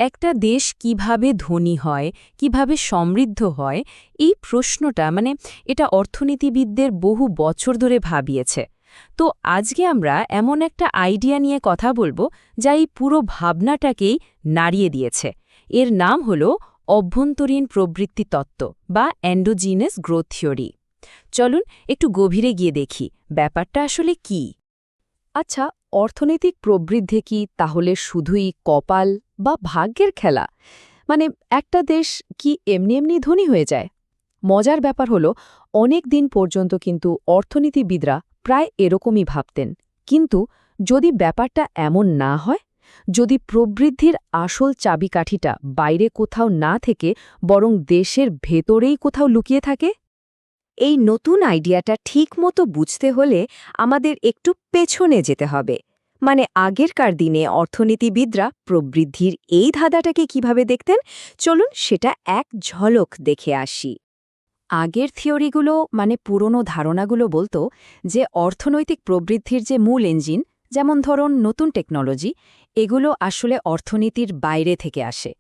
একটা দেশ কিভাবে ধনী হয়, কিভাবে সমৃদ্ধ হয়, এই প্রশ্নটা এটা অর্থনীতিবিদদের বহু বছর ধরে ভাবিয়েছে। তো আজকে আমরা এমন একটা আইডিয়া নিয়ে কথা বলবো যা এই পুরো ভাবনাটাকেই নাড়িয়ে দিয়েছে। এর নাম হলো অভ্যন্তরীণ প্রবৃত্তি তত্ত্ব বা এন্ডোজিনাস গ্রোথ থিওরি। চলুন একটু গভীরে গিয়ে দেখি ব্যাপারটা আসলে কি। আচ্ছা, অর্থনৈতিক প্রবৃদ্ধি কি তাহলে শুধুই কপাল বা ভাগ্যের খেলা? একটা দেশ কি এমনি এমনি ধনী হয়ে যায়? মজার ব্যাপার হলো, অনেক দিন পর্যন্ত কিন্তু অর্থনীতিবিদরা প্রায় এরকমই ভাবতেন। কিন্তু যদি ব্যাপারটা এমন না হয়, যদি প্রবৃদ্ধির আসল চাবিকাঠিটা বাইরে কোথাও না থেকে বরং দেশের ভেতরেই কোথাও লুকিয়ে থাকে? এই নতুন আইডিয়াটা ঠিকমতো বুঝতে হলে আমাদের একটু পেছনে যেতে হবে। আগেরকার দিনে অর্থনীতিবিদরা প্রবৃদ্ধির এই ধাঁধাটাকে কিভাবে দেখতেন, চলুন সেটা এক ঝলক দেখে আসি। আগের থিওরিগুলো পুরনো ধারণাগুলো বলতো যে অর্থনৈতিক প্রবৃদ্ধির যে মূল ইঞ্জিন, যেমন ধরুন নতুন টেকনোলজি, এগুলো আসলে অর্থনীতির বাইরে থেকে আসে।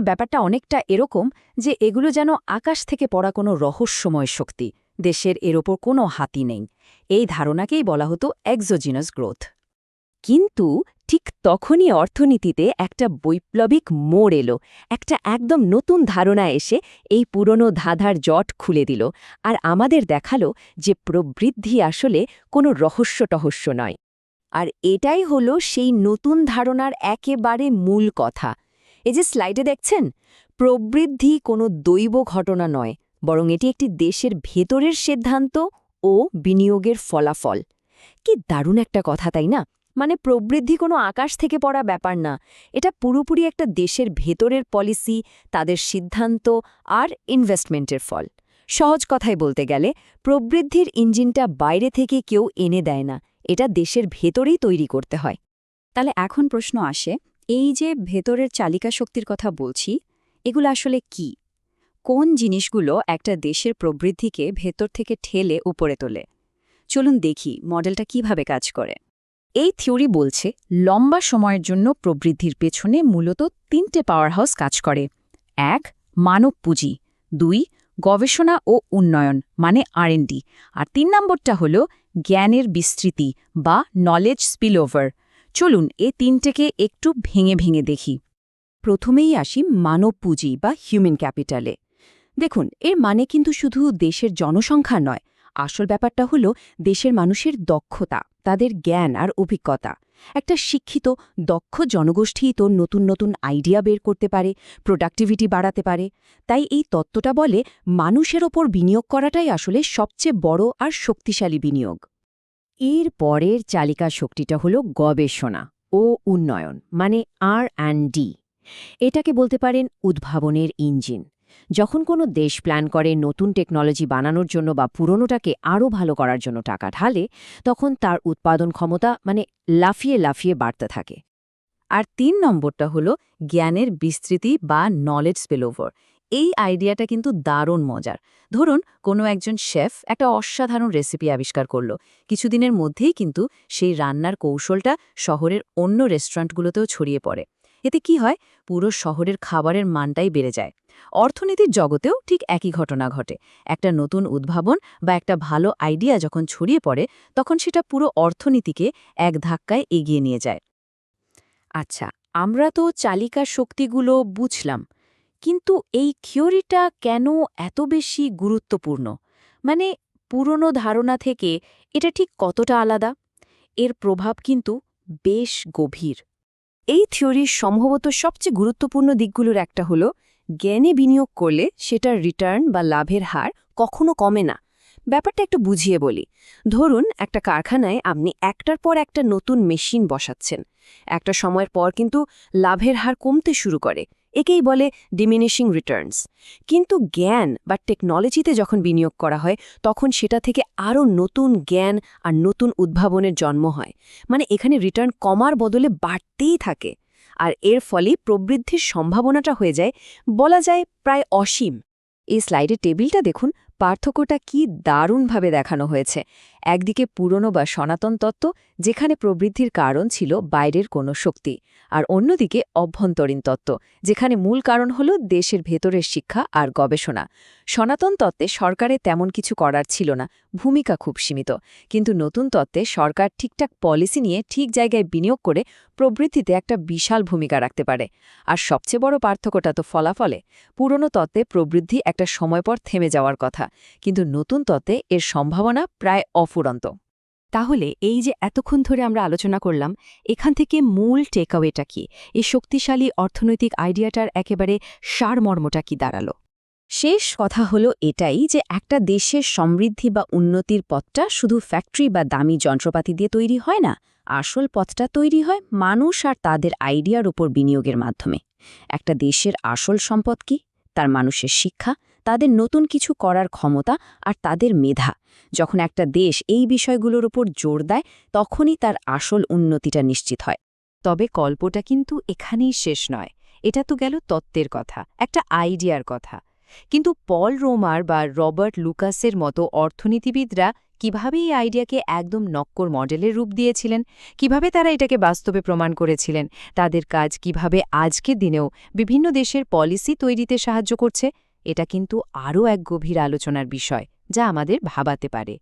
ব্যাপারটা অনেকটা এরকম যে এগুলো যেন আকাশ থেকে পড়া কোনো রহস্যময় শক্তি, দেশের এর ওপর কোনো হাতি নেই। এই ধারণাকেই বলা হতো এক্সোজিনাস গ্রোথ। কিন্তু ঠিক তখনই অর্থনীতিতে একটা বৈপ্লবিক মোড় এলো, একটা একদম নতুন ধারণা এসে এই পুরনো ধাঁধার জট খুলে দিল আর আমাদের দেখালো যে প্রবৃদ্ধি আসলে কোনো রহস্য-টহস্য নয়। আর এটাই হলো সেই নতুন ধারণার একেবারে মূল কথা। এই যে স্লাইডে দেখছেন, প্রবৃদ্ধি কোনো দৈব ঘটনা নয়, বরং এটি একটি দেশের ভেতরের সিদ্ধান্ত ও বিনিয়োগের ফলাফল। কি দারুণ একটা কথা, তাই না? প্রবৃদ্ধি কোনো আকাশ থেকে পড়া ব্যাপার না, এটা পুরোপুরি একটা দেশের ভেতরের পলিসি, তাদের সিদ্ধান্ত আর ইনভেস্টমেন্টের ফল। সহজ কথায় বলতে গেলে, প্রবৃদ্ধির ইঞ্জিনটা বাইরে থেকে কেউ এনে দেয় না, এটা দেশের ভেতরেই তৈরি করতে হয়। তাহলে এখন প্রশ্ন আসে, এই যে ভেতরের চালিকা শক্তির কথা বলছি, এগুলো আসলে কি? কোন জিনিসগুলো একটা দেশের প্রবৃদ্ধিকে ভেতর থেকে ঠেলে উপরে তোলে? চলুন দেখি মডেলটা কিভাবে কাজ করে। এই থিওরি বলছে লম্বা সময়ের জন্য প্রবৃদ্ধির পেছনে মূলত 3টে পাওয়ার হাউস কাজ করে। 1. মানব পুঁজি, 2. গবেষণা ও উন্নয়ন R&D, আর 3 নম্বরটা হল জ্ঞানের বিস্তৃতি বা নলেজ স্পিলওভার। চলুন এই 3টেকে একটু ভেঙে ভেঙে দেখি। প্রথমেই আসি মানব পুঁজি বা হিউম্যান ক্যাপিটালে। দেখুন, এর কিন্তু শুধু দেশের জনসংখ্যা নয়, আসল ব্যাপারটা হলো দেশের মানুষের দক্ষতা, তাদের জ্ঞান আর অভিজ্ঞতা। একটা শিক্ষিত, দক্ষ জনগোষ্ঠীই তো নতুন নতুন আইডিয়া বের করতে পারে, প্রোডাক্টিভিটি বাড়াতে পারে। তাই এই তত্ত্বটা বলে মানুষের ওপর বিনিয়োগ করাটাই আসলে সবচেয়ে বড় আর শক্তিশালী বিনিয়োগ। এর পরের চালিকা শক্তিটা হলো গবেষণা ও উন্নয়ন R&D। এটাকে বলতে পারেন উদ্ভাবনের ইঞ্জিন। যখন কোনো দেশ প্ল্যান করে নতুন টেকনোলজি বানানোর জন্য বা পুরনোটাকে আরও ভালো করার জন্য টাকা ঢালে, তখন তার উৎপাদন ক্ষমতা লাফিয়ে লাফিয়ে বাড়তে থাকে। আর 3 নম্বরটা হলো জ্ঞানের বিস্তৃতি বা নলেজ স্পিলওভার। এই আইডিয়াটা কিন্তু দারুণ মজার। ধরুন, কোনো একজন শেফ একটা অসাধারণ রেসিপি আবিষ্কার করল, কিছুদিনের মধ্যেই কিন্তু সেই রান্নার কৌশলটা শহরের অন্য রেস্টুরেন্টগুলোতেও ছড়িয়ে পড়ে। এতে কি হয়, পুরো শহরের খাবারের মানটাই বেড়ে যায়। অর্থনীতির জগতেও ঠিক একই ঘটনা ঘটে। একটা নতুন উদ্ভাবন বা একটা ভালো আইডিয়া যখন ছড়িয়ে পড়ে, তখন সেটা পুরো অর্থনীতিকে এক ধাক্কায় এগিয়ে নিয়ে যায়। আচ্ছা, আমরা তো চালিকা শক্তিগুলো বুঝলাম, কিন্তু এই থিওরিটা কেন এত বেশি গুরুত্বপূর্ণ? পুরনো ধারণা থেকে এটা ঠিক কতটা আলাদা? এর প্রভাব কিন্তু বেশ গভীর। এই থিওরির সম্ভবত সবচেয়ে গুরুত্বপূর্ণ দিকগুলোর একটা হলো, জ্ঞানে বিনিয়োগ করলে সেটার রিটার্ন বা লাভের হার কখনো কমে না। ব্যাপারটা একটু বুঝিয়ে বলি। ধরুন, একটা কারখানায় আপনি একটার পর একটা নতুন মেশিন বসাচ্ছেন। একটা সময়ের পর কিন্তু লাভের হার কমতে শুরু করে, একেই বলে ডিমিনিশিং রিটার্নস। কিন্তু জ্ঞান বা টেকনোলজিতে যখন বিনিয়োগ করা হয়, তখন সেটা থেকে আরও নতুন জ্ঞান আর নতুন উদ্ভাবনের জন্ম হয়। এখানে রিটার্ন কমার বদলে বাড়তেই থাকে। আর এর ফলে প্রবৃদ্ধির সম্ভাবনাটা হয়ে যায়, বলা যায়, প্রায় অসীম। এই স্লাইডের টেবিলটা দেখুন, পার্থক্যটা কি দারুণভাবে দেখানো হয়েছে। একদিকে পুরনো বা সনাতন তত্ত্ব, যেখানে প্রবৃদ্ধির কারণ ছিল বাইরের কোনো শক্তি, আর অন্যদিকে অভ্যন্তরীণ তত্ত্ব, যেখানে মূল কারণ হল দেশের ভেতরের শিক্ষা আর গবেষণা। সনাতন তত্ত্বে সরকারের তেমন কিছু করার ছিল না, ভূমিকা খুব সীমিত। কিন্তু নতুন তত্ত্বে সরকার ঠিকঠাক পলিসি নিয়ে ঠিক জায়গায় বিনিয়োগ করে প্রবৃদ্ধিতে একটা বিশাল ভূমিকা রাখতে পারে। আর সবচেয়ে বড় পার্থক্যটা তো ফলাফলে। পুরনো তত্ত্বে প্রবৃদ্ধি একটা সময় পর থেমে যাওয়ার কথা, কিন্তু নতুন তত্ত্বে এর সম্ভাবনা প্রায় অফুরন্ত। তাহলে এই যে এতক্ষণ ধরে আমরা আলোচনা করলাম, এখান থেকে মূল টেকঅ্যাওয়েটা কি? এই শক্তিশালী অর্থনৈতিক আইডিয়াটার একেবারে সারমর্মটা কি দাঁড়ালো? শেষ কথা হলো এটাই যে একটা দেশের সমৃদ্ধি বা উন্নতির পথটা শুধু ফ্যাক্টরি বা দামি যন্ত্রপাতি দিয়ে তৈরি হয় না। আসল পথটা তৈরি হয় মানুষ আর তাদের আইডিয়ার উপর বিনিয়োগের মাধ্যমে। একটা দেশের আসল সম্পদ কি? তার মানুষের শিক্ষা, তাদের নতুন কিছু করার ক্ষমতা আর তাদের মেধা। যখন একটা দেশ এই বিষয়গুলোর উপর জোর দেয়, তখনই তার আসল উন্নতিটা নিশ্চিত হয়। তবে গল্পটা কিন্তু এখানেই শেষ নয়। এটা তো গেল তত্ত্বের কথা, একটা আইডিয়ার কথা। কিন্তু পল রোমার বা রবার্ট লুকাসের মতো অর্থনীতিবিদরা কিভাবে এই আইডিয়াকে একদম নক্কর মডেলের রূপ দিয়েছিলেন, কিভাবে তারা এটাকে বাস্তবে প্রমাণ করেছিলেন, তাদের কাজ কিভাবে আজকের দিনেও বিভিন্ন দেশের পলিসি তৈরিতে সাহায্য করছে, এটা কিন্তু আরও এক গভীর আলোচনার বিষয়, যা আমাদের ভাবাতে পারে।